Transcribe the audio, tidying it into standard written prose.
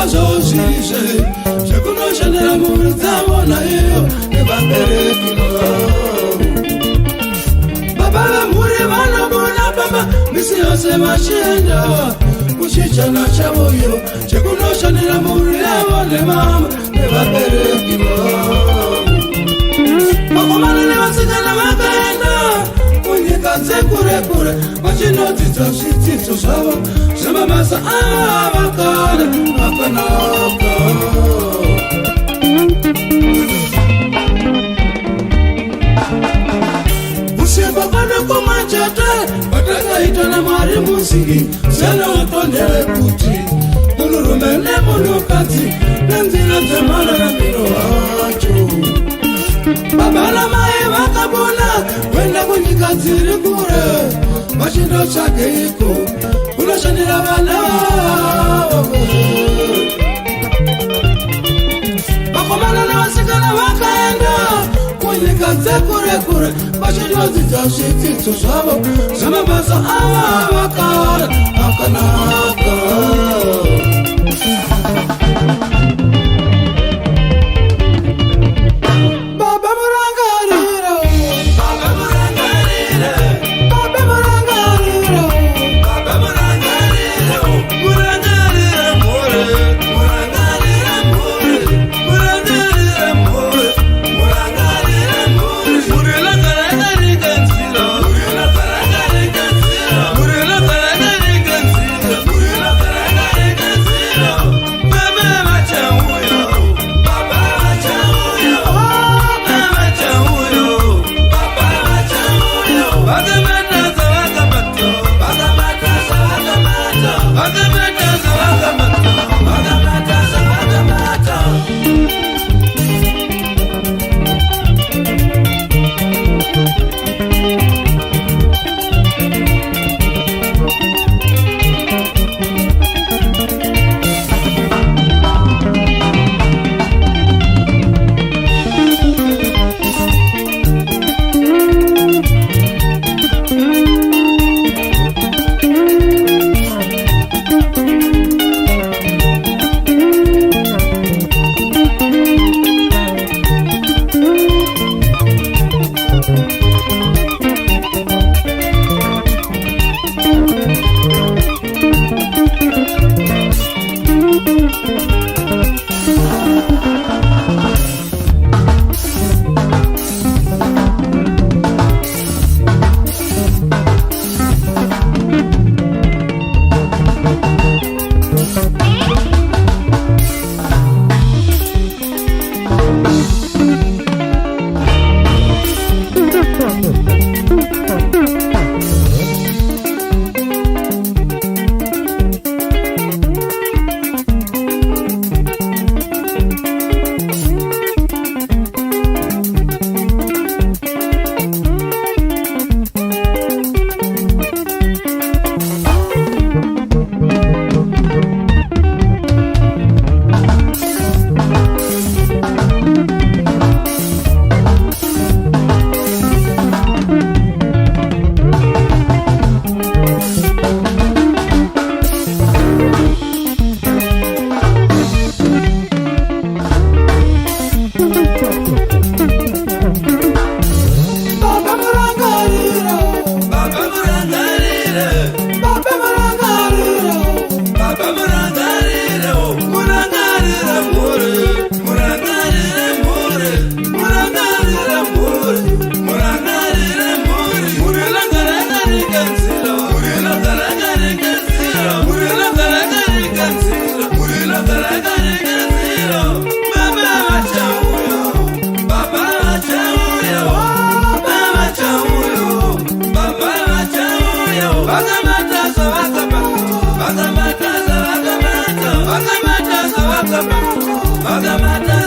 Zozise, je conosce nella murza na io e va bere kilo. Baba muri vana bona baba, misi ose machenda. Kuchicha na chavo yo, je conosce nella murza na mama e va bere kilo. Baba mane wasika na makaenda, kunyika kure kure, machino tito tito sawa, sama masa avakana, akanaka. Bakana kumachata bataka itana mari musiki sana watondele kuti mulurumene mulukati nenzira zemana na miro wacho babala mae wakabona wenda kunyika ziri kure mashindo chake iko kunashanira vana bakomana na wasikana wakaenda kunyika zekure kure mashindo zitashiti tusabo sama basa awa wakara akanaka. Vagamata